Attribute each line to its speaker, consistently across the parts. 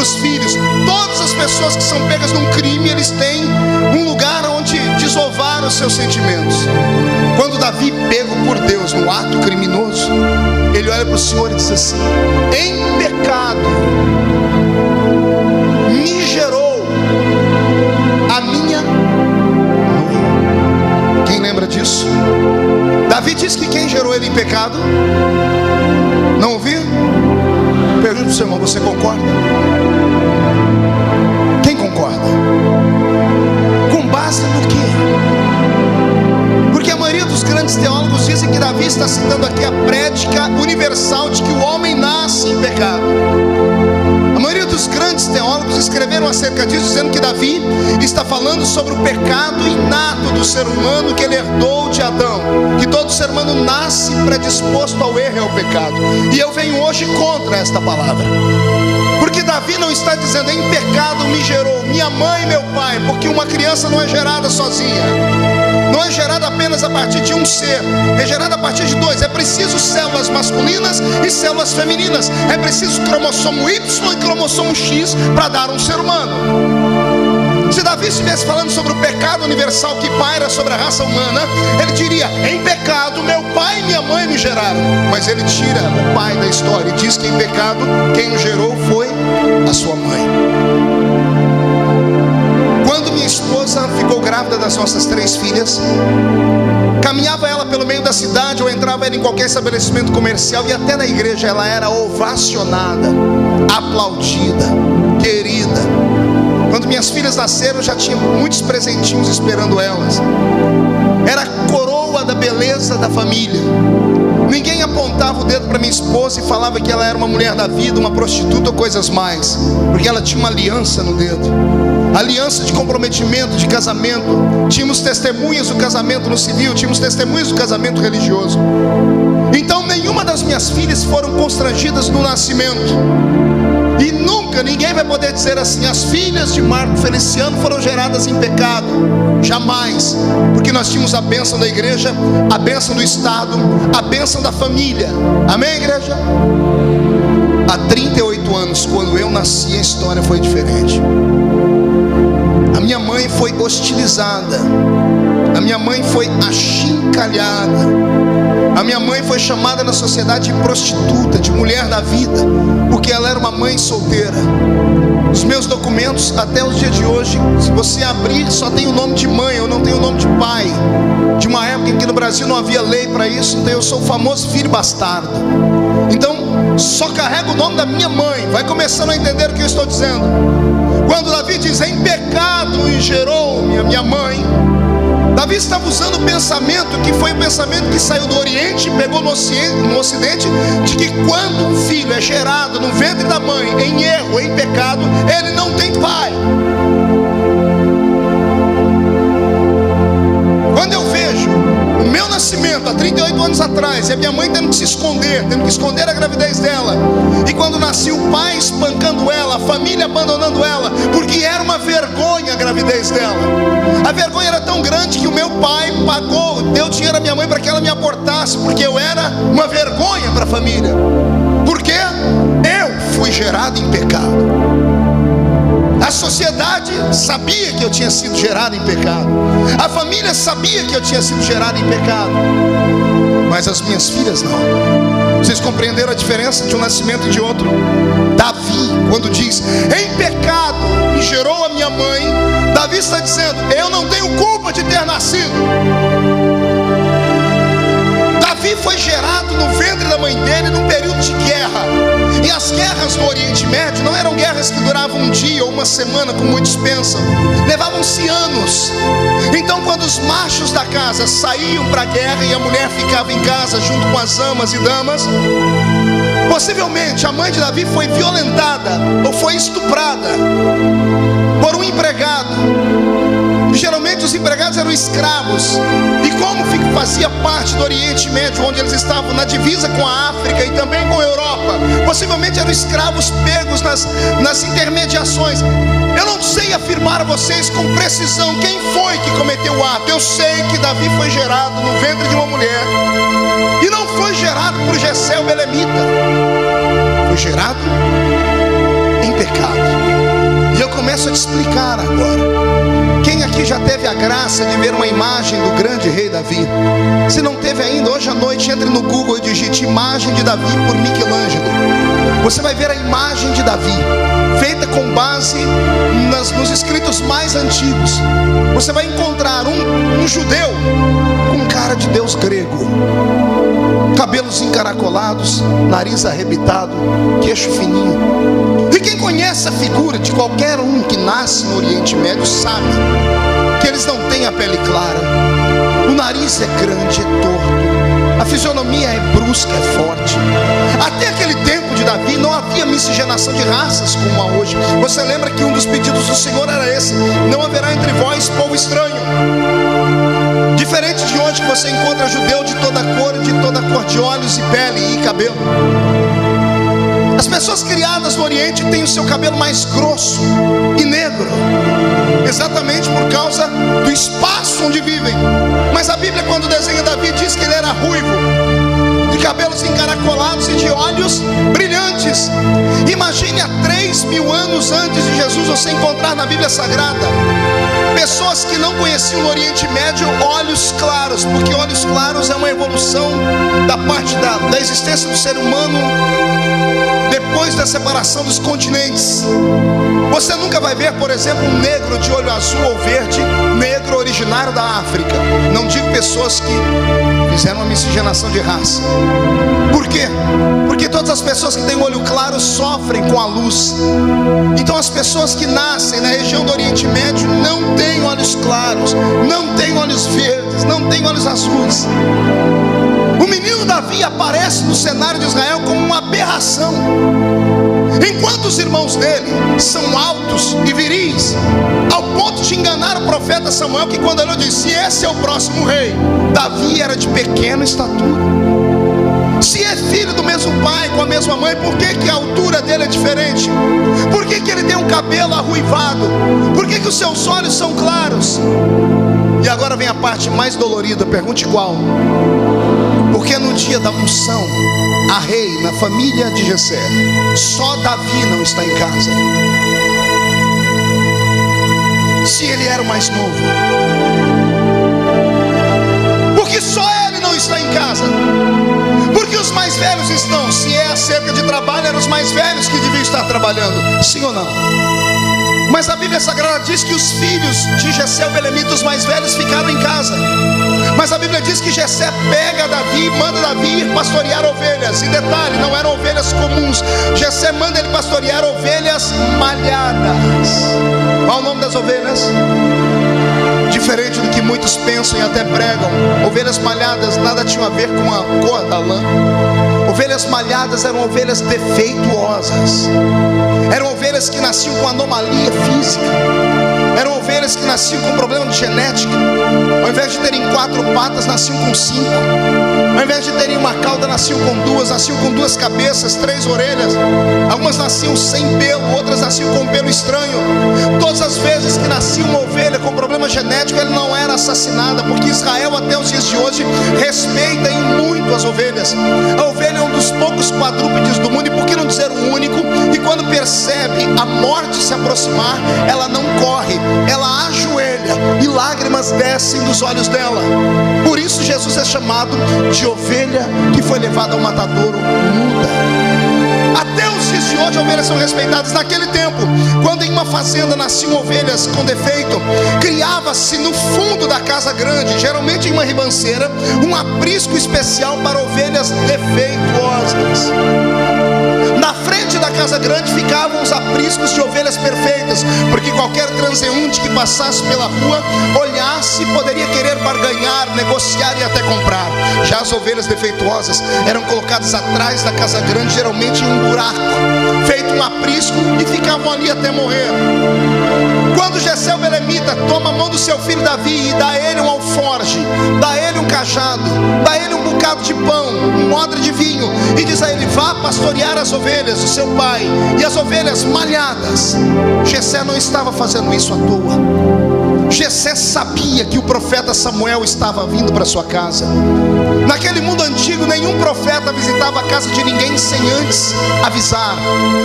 Speaker 1: os filhos. Todas as pessoas que são pegas num crime, eles têm um lugar onde desovar os seus sentimentos. Quando Davi, pego por Deus no ato criminoso, ele olha para o Senhor e diz assim: em pecado me gerou a minha mãe. Quem lembra disso? Davi diz que quem gerou ele em pecado? Não ouviu? Pergunta para o seu irmão: você concorda? Quem concorda? Com base no quê? Porque a maioria dos grandes teólogos dizem que Davi está citando aqui a prédica universal de que o homem nasce em pecado. A maioria dos grandes teólogos escreveram acerca disso, dizendo que Davi está falando sobre o pecado inato do ser humano que ele herdou de Adão, que todo ser humano nasce predisposto ao erro e ao pecado. E eu venho hoje contra esta palavra, porque Davi não está dizendo em pecado me gerou minha mãe e meu pai, porque uma criança não é gerada sozinha, não é gerada apenas a partir de um ser, é gerada a partir de dois. É preciso células masculinas e células femininas, é preciso cromossomo Y e cromossomo X para dar um ser humano. Se Davi estivesse falando sobre o pecado universal que paira sobre a raça humana, ele diria: em pecado meu pai e minha mãe me geraram. Mas ele tira o pai da história e diz que em pecado quem o gerou foi a sua mãe. Quando minha esposa ficou grávida das nossas 3 filhas, caminhava ela pelo meio da cidade, ou entrava ela em qualquer estabelecimento comercial, e até na igreja ela era ovacionada, aplaudida, querida. Quando minhas filhas nasceram, eu já tinha muitos presentinhos esperando elas. Era a coroa da beleza da família. Ninguém apontava o dedo para minha esposa e falava que ela era uma mulher da vida, uma prostituta ou coisas mais, porque ela tinha uma aliança no dedo, aliança de comprometimento, de casamento. Tínhamos testemunhas do casamento no civil, tínhamos testemunhas do casamento religioso. Então nenhuma das minhas filhas foram constrangidas no nascimento. E nunca ninguém vai poder dizer assim: as filhas de Marco Feliciano foram geradas em pecado. Jamais. Porque nós tínhamos a bênção da igreja, a bênção do Estado, a bênção da família. Amém, igreja? Há 38 anos, quando eu nasci, a história foi diferente. A minha mãe foi hostilizada, a minha mãe foi achincalhada, a minha mãe foi chamada na sociedade de prostituta, de mulher da vida, porque ela era uma mãe solteira. Os meus documentos até o dia de hoje, se você abrir, só tem o nome de mãe, eu não tenho o nome de pai. De uma época em que no Brasil não havia lei para isso, então eu sou o famoso filho bastardo. Então só carrego o nome da minha mãe. Vai começando a entender o que eu estou dizendo. Quando Davi diz em pecado me gerou-me a minha mãe, Davi estava usando o pensamento que foi o pensamento que saiu do Oriente e pegou no Ocidente, de que quando um filho é gerado no ventre da mãe em erro, em pecado, ele não tem pai. Quando eu vejo o meu nascimento há 38 anos atrás, e a minha mãe tendo que se esconder, tendo que esconder a gravidez dela, e quando nasci o pai espancando ela, a família abandonando ela, porque era uma vergonha a gravidez dela. A vergonha era tão grande que o meu pai deu dinheiro à minha mãe para que ela me abortasse, porque eu era uma vergonha para a família. Porque eu fui gerado em pecado. A sociedade sabia que eu tinha sido gerado em pecado, a família sabia que eu tinha sido gerado em pecado, mas as minhas filhas não. Vocês compreenderam a diferença de um nascimento e de outro? Davi, quando diz em pecado me gerou a minha mãe, Davi está dizendo: eu não tenho culpa de ter nascido. Davi foi gerado no ventre da mãe dele num período de guerra. E as guerras no Oriente Médio não eram guerras que duravam um dia ou uma semana, como muitos pensam. Levavam-se anos. Então quando os machos da casa saíam para a guerra e a mulher ficava em casa junto com as amas e damas, possivelmente a mãe de Davi foi violentada ou foi estuprada por um empregado. E geralmente os empregados eram escravos. E como fazia parte do Oriente Médio, onde eles estavam na divisa com a África e também com a Europa, possivelmente eram escravos pegos nas intermediações. Eu não sei afirmar a vocês com precisão quem foi que cometeu o ato. Eu sei que Davi foi gerado no ventre de uma mulher, e não foi gerado por Jessé o belemita, foi gerado em pecado. começo a te explicar agora. Quem aqui já teve a graça de ver uma imagem do grande rei Davi? Se não teve ainda, hoje à noite entre no Google e digite imagem de Davi por Michelangelo. Você vai ver a imagem de Davi, feita com base nos escritos mais antigos. Você vai encontrar um judeu com cara de Deus grego, cabelos encaracolados, nariz arrebitado, queixo fininho. E quem conhece a figura de qualquer um que nasce no Oriente Médio sabe que eles não têm a pele clara, o nariz é grande, é torto, a fisionomia é brusca, é forte. Até aquele tempo de Davi não havia miscigenação de raças como há hoje. Você lembra que um dos pedidos do Senhor era esse: não haverá entre vós povo estranho. Diferente de hoje, que você encontra judeu de toda cor de olhos e pele e cabelo. As pessoas criadas no Oriente têm o seu cabelo mais grosso e negro, exatamente por causa do espaço onde vivem. Mas a Bíblia, quando desenha Davi, diz que ele era ruivo, de cabelos encaracolados e de olhos brilhantes. Imagine há 3.000 anos antes de Jesus você encontrar na Bíblia Sagrada pessoas que não conheciam no Oriente Médio olhos claros, porque olhos claros é uma evolução da parte da existência do ser humano depois da separação dos continentes. Você nunca vai ver, por exemplo, um negro de olho azul ou verde, negro originário da África. Não digo pessoas que fizeram uma miscigenação de raça. Por quê? Porque todas as pessoas que têm olho claro sofrem com a luz. Então as pessoas que nascem na região do Oriente Médio não têm olhos claros, não têm olhos verdes, não têm olhos azuis. O menino Davi aparece no cenário de Israel como uma aberração, enquanto os irmãos dele são altos e viris, ao ponto de enganar o profeta Samuel, que quando ele disse: esse é o próximo rei, Davi era de pequena estatura. Se é filho do mesmo pai, com a mesma mãe, por que a altura dele é diferente? Por que ele tem um cabelo arruivado? Por que os seus olhos são claros? E agora vem a parte mais dolorida, pergunte qual? Porque no dia da unção a rei na família de Jessé, só Davi não está em casa. Se ele era o mais novo, porque só ele não está em casa. Porque os mais velhos estão. Se é acerca de trabalho, eram os mais velhos que deviam estar trabalhando. Sim ou não? Mas a Bíblia Sagrada diz que os filhos de Jessé, o belemita, os mais velhos, ficaram em casa. Mas a Bíblia diz que Jessé pega Davi e manda Davi ir pastorear ovelhas. E detalhe, não eram ovelhas comuns. Jessé manda ele pastorear ovelhas malhadas. Qual o nome das ovelhas? Diferente do que muitos pensam e até pregam, ovelhas malhadas nada tinham a ver com a cor da lã. Ovelhas malhadas eram ovelhas defeituosas, eram ovelhas que nasciam com anomalia física, eram ovelhas que nasciam com problema de genética. Ao invés de terem 4 patas, nasciam com 5. Ao invés de terem uma cauda, nasciam com 2. Nasciam com 2 cabeças, 3 orelhas. Algumas nasciam sem pelo, outras nasciam com pelo estranho. Todas as vezes que nascia uma ovelha com problema genético, ela não era assassinada, porque Israel até os dias de hoje respeita em muito as ovelhas. A ovelha é um dos poucos quadrúpedes do mundo, e por que não dizer o único, e quando percebe a morte se aproximar, ela não corre, ela ajoelha e lágrimas descem dos olhos dela. Por isso Jesus é chamado de ovelha que foi levada ao matadouro muda. Até os dias de hoje ovelhas são respeitadas. Naquele tempo, quando em uma fazenda nasciam ovelhas com defeito, criava-se no fundo da casa grande, geralmente em uma ribanceira, um aprisco especial para ovelhas defeituosas. Na frente da casa grande ficavam os apriscos de ovelhas perfeitas, porque qualquer transeunte que passasse pela rua, olhasse, poderia querer barganhar, negociar e até comprar. Já as ovelhas defeituosas eram colocadas atrás da casa grande, geralmente em um buraco, feito um aprisco, e ficavam ali até morrer. Quando Jessé o belemita toma a mão do seu filho Davi e dá a ele um alforge, dá a ele um cajado, dá a ele um bocado de pão, um odre de vinho, e diz a ele: vá pastorear as ovelhas do seu pai, e as ovelhas malhadas. Jessé não estava fazendo isso à toa. Jessé sabia que o profeta Samuel estava vindo para sua casa. Naquele mundo antigo, nenhum profeta visitava a casa de ninguém sem antes avisar,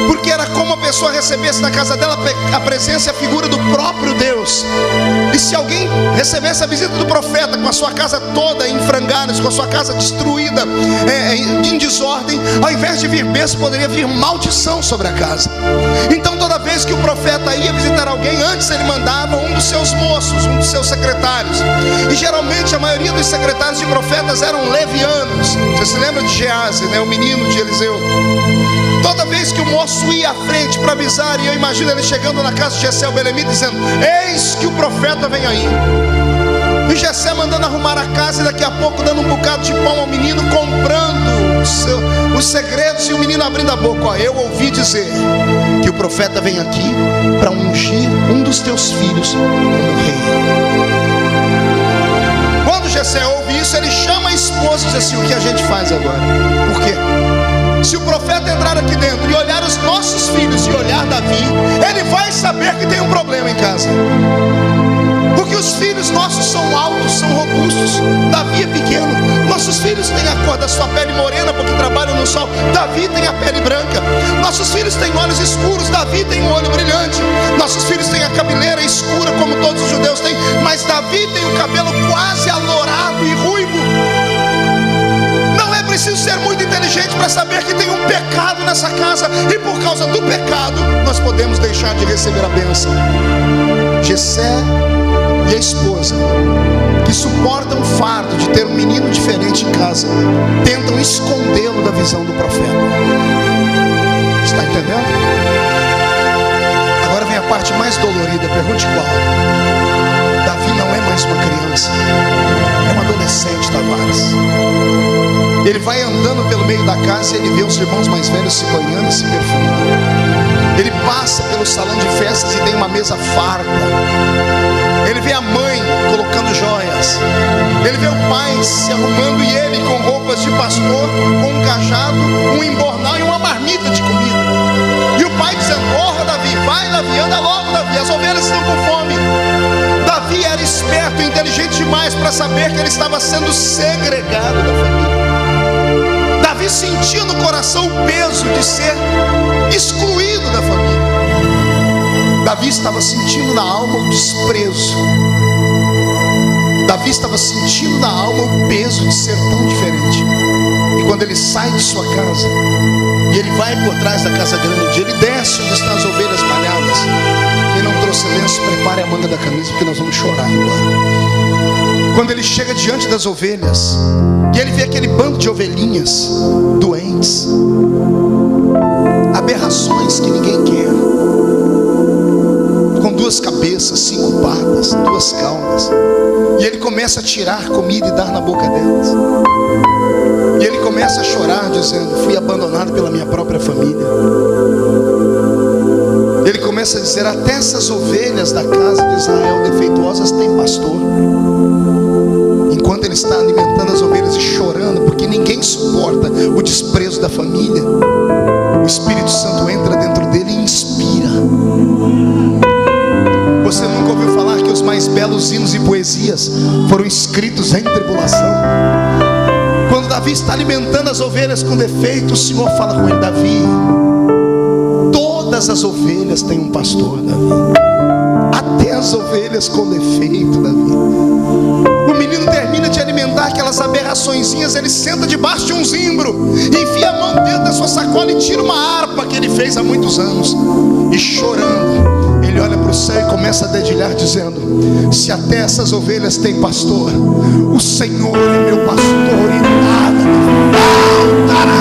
Speaker 1: porque era como a pessoa recebesse na casa dela a presença e a figura do próprio Deus. E se alguém recebesse a visita do profeta com a sua casa toda em frangalhos, com a sua casa destruída, em desordem, ao invés de vir bênção, poderia vir maldição sobre a casa. Então toda vez que o profeta ia visitar alguém, antes ele mandava um dos seus moços, um dos seus secretários. E geralmente a maioria dos secretários de profetas eram levianos. Você se lembra de Gease, né? O menino de Eliseu. Toda vez que o moço ia à frente para avisar, e eu imagino ele chegando na casa de Jessé o Belemita dizendo: eis que o profeta vem aí. E Jessé mandando arrumar a casa, e daqui a pouco dando um bocado de pão ao menino, comprando os segredos, e o menino abrindo a boca: ó, eu ouvi dizer que o profeta vem aqui para ungir um dos teus filhos como rei. Quando Jessé ouve isso, ele chama a esposa e diz assim: o que a gente faz agora? Por quê? Se o profeta entrar aqui dentro e olhar os nossos filhos e olhar Davi, ele vai saber que tem um problema em casa. Porque os filhos nossos são altos, são robustos. Davi é pequeno. Nossos filhos têm a cor da sua pele morena porque trabalham no sol. Davi tem a pele branca. Nossos filhos têm olhos escuros. Davi tem um olho brilhante. Nossos filhos têm a cabeleira escura como todos os judeus têm. Mas Davi tem o cabelo quase alourado e ruivo. Não é preciso ser muito inteligente para saber que tem um pecado nessa casa. E por causa do pecado nós podemos deixar de receber a bênção. Jessé e a esposa, que suportam o fardo de ter um menino diferente em casa, tentam escondê-lo da visão do profeta. Está entendendo? Agora vem a parte mais dolorida. Pergunte qual. Davi não é mais uma criança, é um adolescente, Tavares. Ele vai andando pelo meio da casa e ele vê os irmãos mais velhos se banhando e se perfumando. Ele passa pelo salão de festas e tem uma mesa farta. Ele vê a mãe colocando joias. Ele vê o pai se arrumando e ele com roupas de pastor, com um cajado, um embornal e uma marmita de comida. E o pai dizendo: corra, Davi, vai, Davi, anda logo, Davi, as ovelhas estão com fome. Davi era esperto e inteligente demais para saber que ele estava sendo segregado da família. Davi sentia no coração o peso de ser excluído da família. Davi estava sentindo na alma o desprezo. Davi estava sentindo na alma o peso de ser tão diferente. E quando ele sai de sua casa e ele vai por trás da casa grande, ele desce onde estão as ovelhas malhadas. Quem não trouxe lenço, prepare a manga da camisa, porque nós vamos chorar agora. Quando ele chega diante das ovelhas e ele vê aquele bando de ovelhinhas doentes, aberrações que ninguém quer, com 2 cabeças, 5 patas, 2 caudas, e ele começa a tirar comida e dar na boca delas, e ele começa a chorar dizendo: fui abandonado pela minha própria família. Ele começa a dizer: até essas ovelhas da casa de Israel defeituosas têm pastor. Enquanto ele está alimentando as ovelhas e chorando, porque ninguém suporta o desprezo da família, o Espírito Santo entra dentro dele e inspira. Você nunca ouviu falar que os mais belos hinos e poesias foram escritos em tribulação? Quando Davi está alimentando as ovelhas com defeito, o Senhor fala com ele: Davi, todas as ovelhas têm um pastor, Davi. Até as ovelhas com defeito, Davi. O menino termina de alimentar aquelas aberraçõezinhas, ele senta debaixo de um zimbro, enfia a mão dentro da sua sacola e tira uma harpa que ele fez há muitos anos. E chorando, ele olha para o céu e começa a dedilhar dizendo: se até essas ovelhas têm pastor, o Senhor é meu pastor e nada me faltará.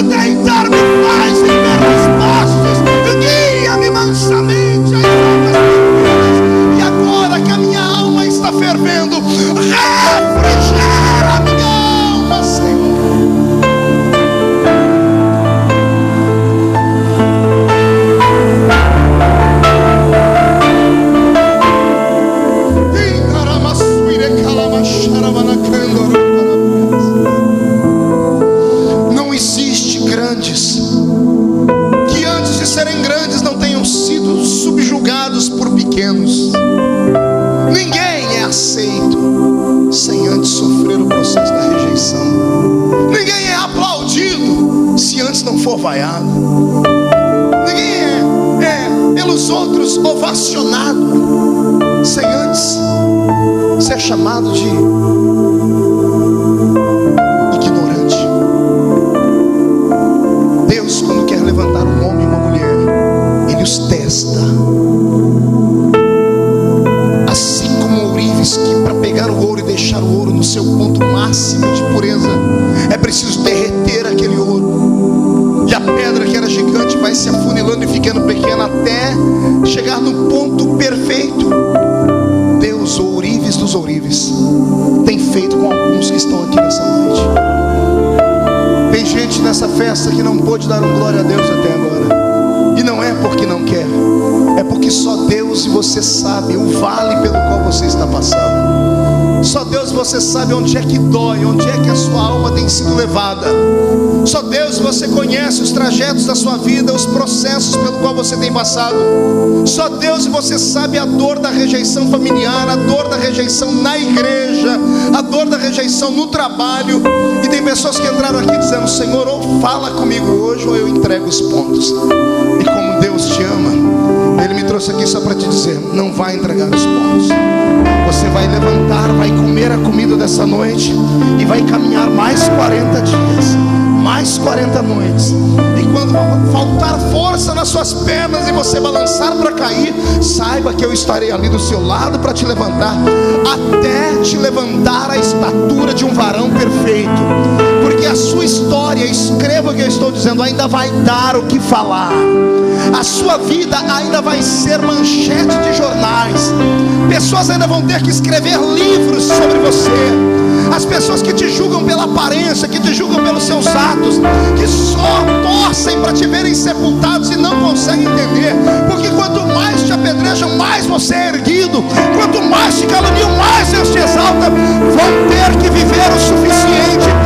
Speaker 1: Deitar-me mais em verdes pastos, guia-me mansamente em águas tranquilas. E agora que a minha alma está fervendo, refrigera a minha alma, Senhor. Incaramaçuire calamasharavanacanto. outros não for vaiado. Ninguém é pelos outros ovacionado sem antes ser chamado de ignorante. Deus, quando quer levantar um homem e uma mulher, Ele os testa. Assim como ourives, que para pegar o ouro e deixar o ouro no seu ponto máximo de pureza, é preciso derreter aquele ouro. E a pedra que era gigante vai se afunilando e ficando pequena até chegar no ponto perfeito. Deus, o ourives dos ourives, tem feito com alguns que estão aqui nessa noite. Tem gente nessa festa que não pôde dar um glória a Deus até agora. E não é porque não quer, é porque só Deus e você sabe o vale pelo qual você está passando. Só Deus e você sabe onde é que dói, onde é que a sua alma tem sido levada. Só Deus e você conhece os trajetos da sua vida, os processos pelo qual você tem passado. Só Deus e você sabe a dor da rejeição familiar, a dor da rejeição na igreja, a dor da rejeição no trabalho. E tem pessoas que entraram aqui dizendo: Senhor, ou fala comigo hoje, ou eu entrego os pontos. E como Deus te ama, Ele me trouxe aqui só para te dizer: não vai entregar os pontos. Você vai levantar, vai comer a comida dessa noite e vai caminhar mais 40 dias, mais 40 noites. E quando faltar força nas suas pernas e você balançar para cair, saiba que eu estarei ali do seu lado para te levantar, até te levantar à estatura de um varão perfeito. Porque a sua história, escreva o que eu estou dizendo, ainda vai dar o que falar. A sua vida ainda vai ser manchete de jornais. Pessoas ainda vão ter que escrever livros sobre você. As pessoas que te julgam pela aparência, que te julgam pelos seus atos, que só torcem para te verem sepultados e não conseguem entender. Porque quanto mais te apedrejam, mais você é erguido. Quanto mais te caluniam, mais Deus te exalta. Vão ter que viver o suficiente